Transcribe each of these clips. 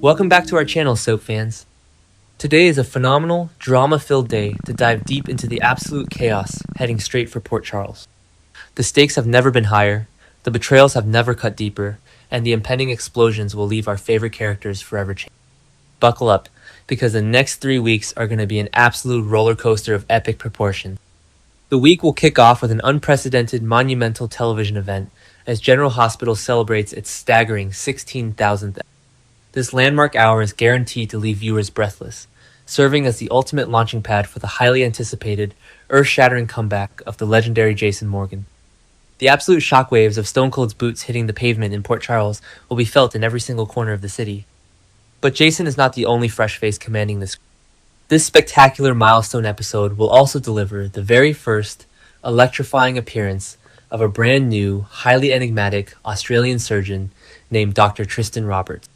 Welcome back to our channel, Soap fans. Today is a phenomenal, drama-filled day to dive deep into the absolute chaos heading straight for Port Charles. The stakes have never been higher, the betrayals have never cut deeper, and the impending explosions will leave our favorite characters forever changed. Buckle up, because the next 3 weeks are going to be an absolute roller coaster of epic proportions. The week will kick off with an unprecedented monumental television event as General Hospital celebrates its staggering 16,000th. This landmark hour is guaranteed to leave viewers breathless, serving as the ultimate launching pad for the highly anticipated, earth-shattering comeback of the legendary Jason Morgan. The absolute shockwaves of Stone Cold's boots hitting the pavement in Port Charles will be felt in every single corner of the city. But Jason is not the only fresh face commanding this. This spectacular milestone episode will also deliver the very first electrifying appearance of a brand new, highly enigmatic Australian surgeon named Dr. Tristan Roberts.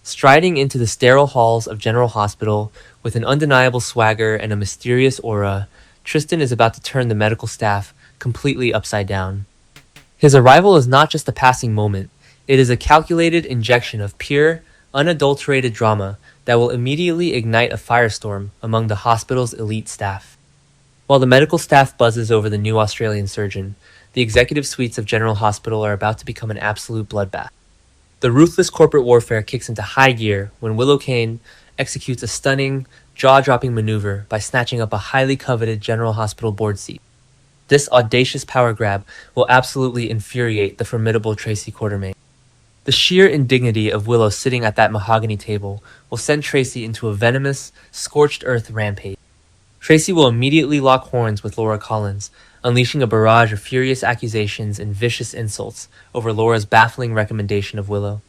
Striding into the sterile halls of General Hospital with an undeniable swagger and a mysterious aura, Tristan is about to turn the medical staff completely upside down. His arrival is not just a passing moment, it is a calculated injection of pure, unadulterated drama that will immediately ignite a firestorm among the hospital's elite staff. While the medical staff buzzes over the new Australian surgeon, the executive suites of General Hospital are about to become an absolute bloodbath. The ruthless corporate warfare kicks into high gear when Willow Kane executes a stunning, jaw-dropping maneuver by snatching up a highly coveted General Hospital board seat. This audacious power grab will absolutely infuriate the formidable Tracy Quartermaine. The sheer indignity of Willow sitting at that mahogany table will send Tracy into a venomous, scorched earth rampage. Tracy will immediately lock horns with Laura Collins, unleashing a barrage of furious accusations and vicious insults over Laura's baffling recommendation of Willow.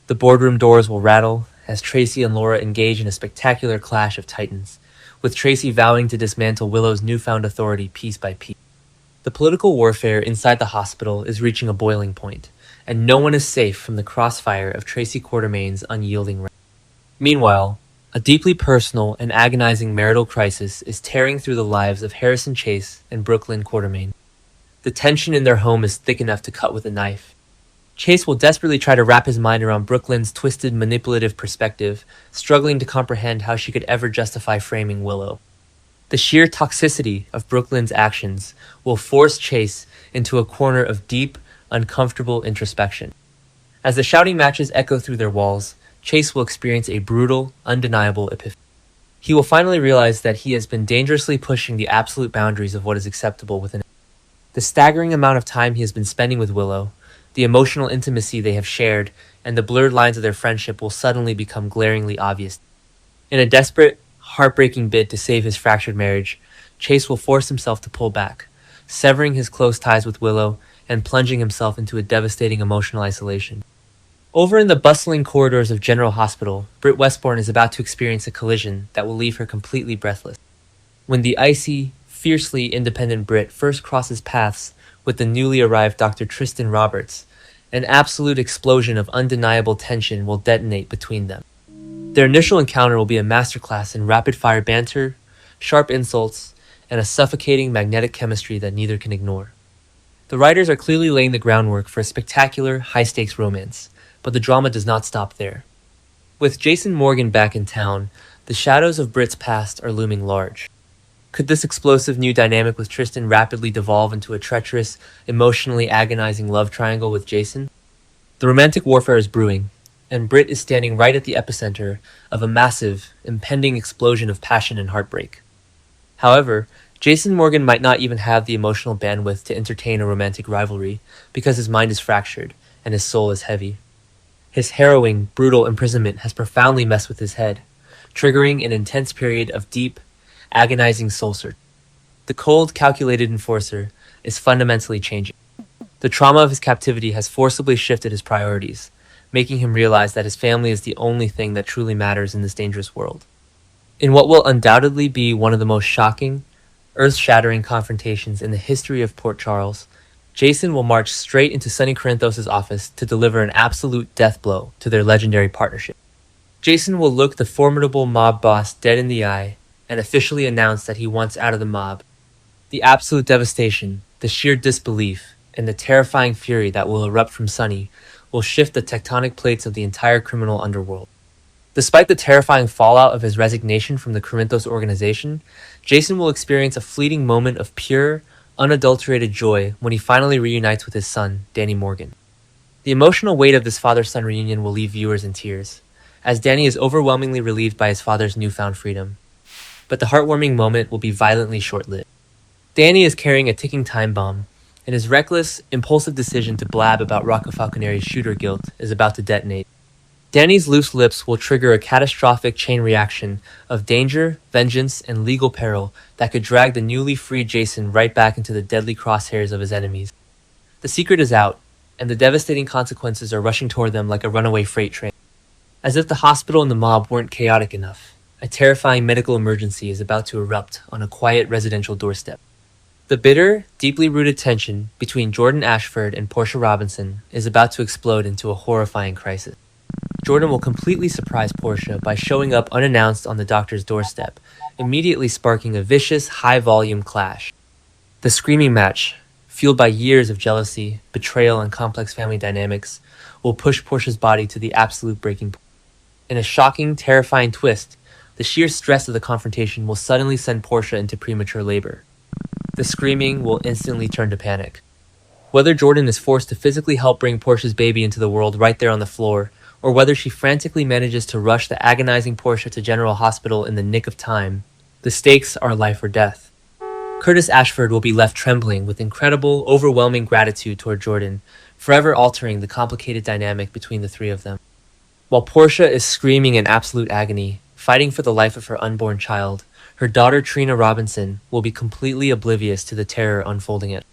The boardroom doors will rattle as Tracy and Laura engage in a spectacular clash of titans, with Tracy vowing to dismantle Willow's newfound authority piece by piece. The political warfare inside the hospital is reaching a boiling point, and no one is safe from the crossfire of Tracy Quartermaine's unyielding wrath. Meanwhile, a deeply personal and agonizing marital crisis is tearing through the lives of Harrison Chase and Brooklyn Quartermaine. The tension in their home is thick enough to cut with a knife. Chase will desperately try to wrap his mind around Brooklyn's twisted, manipulative perspective, struggling to comprehend how she could ever justify framing Willow. The sheer toxicity of Brooklyn's actions will force Chase into a corner of deep, uncomfortable introspection. As the shouting matches echo through their walls, Chase will experience a brutal, undeniable epiphany. He will finally realize that he has been dangerously pushing the absolute boundaries of what is acceptable within him. The staggering amount of time he has been spending with Willow, the emotional intimacy they have shared, and the blurred lines of their friendship will suddenly become glaringly obvious. In a desperate, heartbreaking bid to save his fractured marriage, Chase will force himself to pull back, severing his close ties with Willow and plunging himself into a devastating emotional isolation. Over in the bustling corridors of General Hospital, Britt Westbourne is about to experience a collision that will leave her completely breathless. When the icy, fiercely independent Britt first crosses paths with the newly arrived Dr. Tristan Roberts, an absolute explosion of undeniable tension will detonate between them. Their initial encounter will be a masterclass in rapid-fire banter, sharp insults, and a suffocating magnetic chemistry that neither can ignore. The writers are clearly laying the groundwork for a spectacular, high-stakes romance, but the drama does not stop there. With Jason Morgan back in town, the shadows of Britt's past are looming large. Could this explosive new dynamic with Tristan rapidly devolve into a treacherous, emotionally agonizing love triangle with Jason? The romantic warfare is brewing, and Britt is standing right at the epicenter of a massive, impending explosion of passion and heartbreak. However, Jason Morgan might not even have the emotional bandwidth to entertain a romantic rivalry because his mind is fractured and his soul is heavy. His harrowing, brutal imprisonment has profoundly messed with his head, triggering an intense period of deep, agonizing soul search. The cold, calculated enforcer is fundamentally changing. The trauma of his captivity has forcibly shifted his priorities, making him realize that his family is the only thing that truly matters in this dangerous world. In what will undoubtedly be one of the most shocking, earth-shattering confrontations in the history of Port Charles, Jason will march straight into Sonny Corinthos' office to deliver an absolute death blow to their legendary partnership. Jason will look the formidable mob boss dead in the eye and officially announce that he wants out of the mob. The absolute devastation, the sheer disbelief, and the terrifying fury that will erupt from Sonny will shift the tectonic plates of the entire criminal underworld. Despite the terrifying fallout of his resignation from the Corinthos organization, Jason will experience a fleeting moment of pure, unadulterated joy when he finally reunites with his son, Danny Morgan. The emotional weight of this father-son reunion will leave viewers in tears, as Danny is overwhelmingly relieved by his father's newfound freedom. But the heartwarming moment will be violently short-lived. Danny is carrying a ticking time bomb, and his reckless, impulsive decision to blab about Rocco Falconeri's shooter guilt is about to detonate. Danny's loose lips will trigger a catastrophic chain reaction of danger, vengeance, and legal peril that could drag the newly freed Jason right back into the deadly crosshairs of his enemies. The secret is out, and the devastating consequences are rushing toward them like a runaway freight train. As if the hospital and the mob weren't chaotic enough, a terrifying medical emergency is about to erupt on a quiet residential doorstep. The bitter, deeply rooted tension between Jordan Ashford and Portia Robinson is about to explode into a horrifying crisis. Jordan will completely surprise Portia by showing up unannounced on the doctor's doorstep, immediately sparking a vicious, high-volume clash. The screaming match, fueled by years of jealousy, betrayal, and complex family dynamics, will push Portia's body to the absolute breaking point. In a shocking, terrifying twist, the sheer stress of the confrontation will suddenly send Portia into premature labor. The screaming will instantly turn to panic. Whether Jordan is forced to physically help bring Portia's baby into the world right there on the floor, or whether she frantically manages to rush the agonizing Portia to General Hospital in the nick of time, the stakes are life or death. Curtis Ashford will be left trembling with incredible, overwhelming gratitude toward Jordan, forever altering the complicated dynamic between the three of them. While Portia is screaming in absolute agony, fighting for the life of her unborn child, her daughter Trina Robinson will be completely oblivious to the terror unfolding it.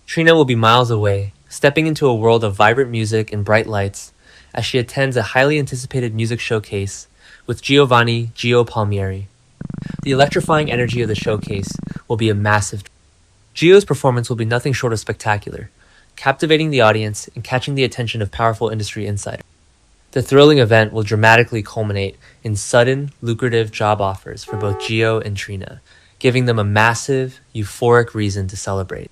Trina will be miles away, stepping into a world of vibrant music and bright lights as she attends a highly anticipated music showcase with Giovanni Gio Palmieri. The electrifying energy of the showcase will be a massive. Gio's performance will be nothing short of spectacular, captivating the audience and catching the attention of powerful industry insiders. The thrilling event will dramatically culminate in sudden, lucrative job offers for both Gio and Trina, giving them a massive, euphoric reason to celebrate.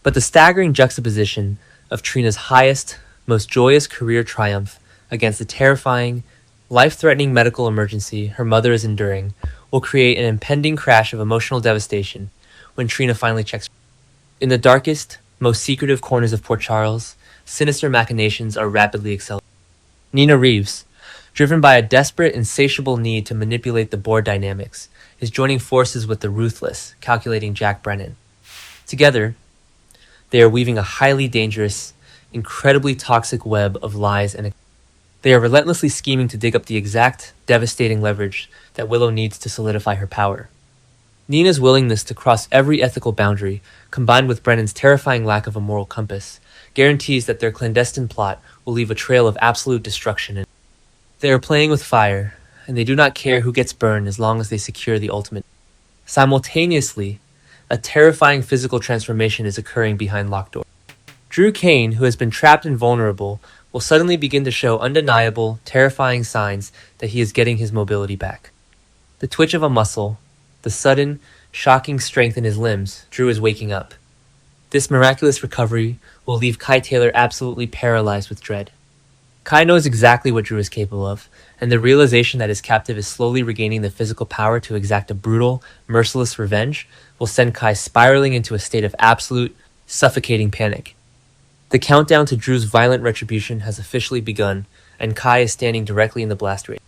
But the staggering juxtaposition of Trina's highest, most joyous career triumph against the terrifying, life-threatening medical emergency her mother is enduring will create an impending crash of emotional devastation when Trina finally checks. In the darkest, most secretive corners of Port Charles, sinister machinations are rapidly accelerating. Nina Reeves, driven by a desperate, insatiable need to manipulate the board dynamics, is joining forces with the ruthless, calculating Jack Brennan. Together, they are weaving a highly dangerous, incredibly toxic web of lies and they are relentlessly scheming to dig up the exact, devastating leverage that Willow needs to solidify her power. Nina's willingness to cross every ethical boundary, combined with Brennan's terrifying lack of a moral compass, guarantees that their clandestine plot will leave a trail of absolute destruction. They are playing with fire, and they do not care who gets burned as long as they secure the ultimate. Simultaneously, a terrifying physical transformation is occurring behind locked doors. Drew Kane, who has been trapped and vulnerable, will suddenly begin to show undeniable, terrifying signs that he is getting his mobility back. The twitch of a muscle, the sudden, shocking strength in his limbs, Drew is waking up. This miraculous recovery will leave Kai Taylor absolutely paralyzed with dread. Kai knows exactly what Drew is capable of, and the realization that his captive is slowly regaining the physical power to exact a brutal, merciless revenge will send Kai spiraling into a state of absolute, suffocating panic. The countdown to Drew's violent retribution has officially begun, and Kai is standing directly in the blast radius.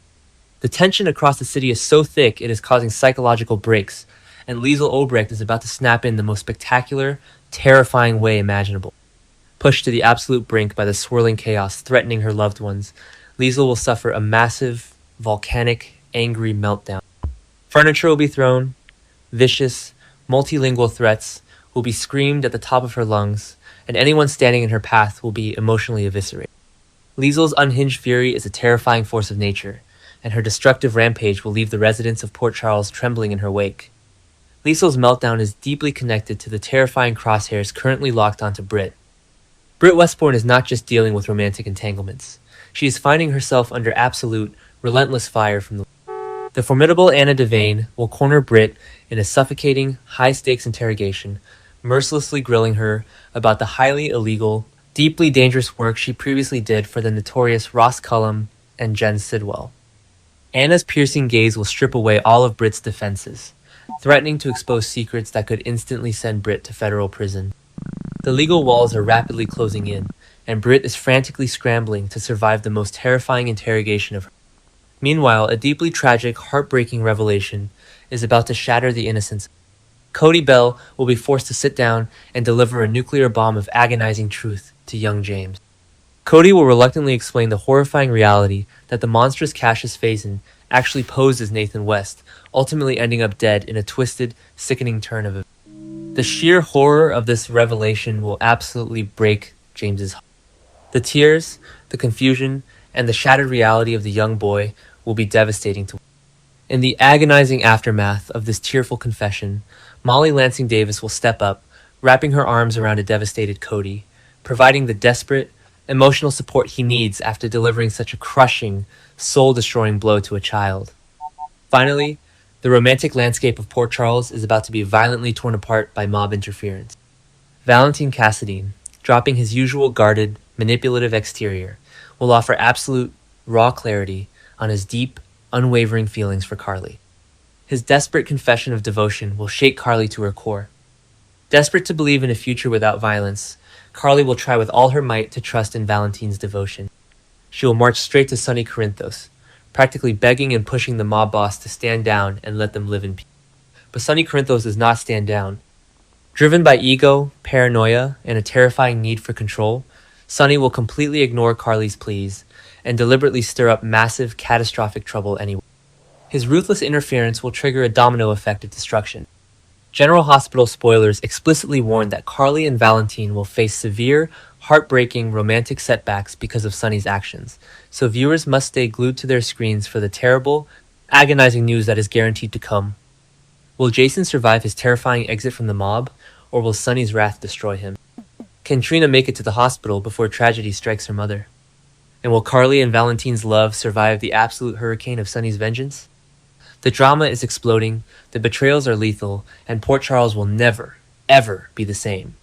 The tension across the city is so thick it is causing psychological breaks, and Liesl Obrecht is about to snap in the most spectacular, terrifying way imaginable. Pushed to the absolute brink by the swirling chaos threatening her loved ones, Liesl will suffer a massive, volcanic, angry meltdown. Furniture will be thrown, vicious, multilingual threats will be screamed at the top of her lungs, and anyone standing in her path will be emotionally eviscerated. Liesl's unhinged fury is a terrifying force of nature, and her destructive rampage will leave the residents of Port Charles trembling in her wake. Liesl's meltdown is deeply connected to the terrifying crosshairs currently locked onto Britt. Britt Westbourne is not just dealing with romantic entanglements. She is finding herself under absolute, relentless fire from the formidable Anna Devane will corner Britt in a suffocating, high-stakes interrogation, mercilessly grilling her about the highly illegal, deeply dangerous work she previously did for the notorious Ross Cullum and Jen Sidwell. Anna's piercing gaze will strip away all of Britt's defenses, threatening to expose secrets that could instantly send Britt to federal prison. The legal walls are rapidly closing in, and Britt is frantically scrambling to survive the most terrifying interrogation of her. Meanwhile, a deeply tragic, heartbreaking revelation is about to shatter the innocence. Cody Bell will be forced to sit down and deliver a nuclear bomb of agonizing truth to young James. Cody will reluctantly explain the horrifying reality that the monstrous Cassius Phazon actually posed as Nathan West, ultimately ending up dead in a twisted, sickening turn of events. The sheer horror of this revelation will absolutely break James's heart. The tears, the confusion, and the shattered reality of the young boy will be devastating to. In the agonizing aftermath of this tearful confession, Molly Lansing Davis will step up, wrapping her arms around a devastated Cody, providing the desperate, emotional support he needs after delivering such a crushing, soul-destroying blow to a child. Finally, the romantic landscape of Port Charles is about to be violently torn apart by mob interference. Valentine Cassadine, dropping his usual guarded, manipulative exterior, will offer absolute, raw clarity on his deep, unwavering feelings for Carly. His desperate confession of devotion will shake Carly to her core. Desperate to believe in a future without violence, Carly will try with all her might to trust in Valentine's devotion. She will march straight to Sonny Corinthos, practically begging and pushing the mob boss to stand down and let them live in peace. But Sonny Corinthos does not stand down. Driven by ego, paranoia, and a terrifying need for control, Sonny will completely ignore Carly's pleas and deliberately stir up massive, catastrophic trouble anyway. His ruthless interference will trigger a domino effect of destruction. General Hospital spoilers explicitly warn that Carly and Valentine will face severe, heartbreaking romantic setbacks because of Sonny's actions, so viewers must stay glued to their screens for the terrible, agonizing news that is guaranteed to come. Will Jason survive his terrifying exit from the mob, or will Sonny's wrath destroy him? Can Trina make it to the hospital before tragedy strikes her mother? And will Carly and Valentine's love survive the absolute hurricane of Sonny's vengeance? The drama is exploding, the betrayals are lethal, and Port Charles will never, ever be the same.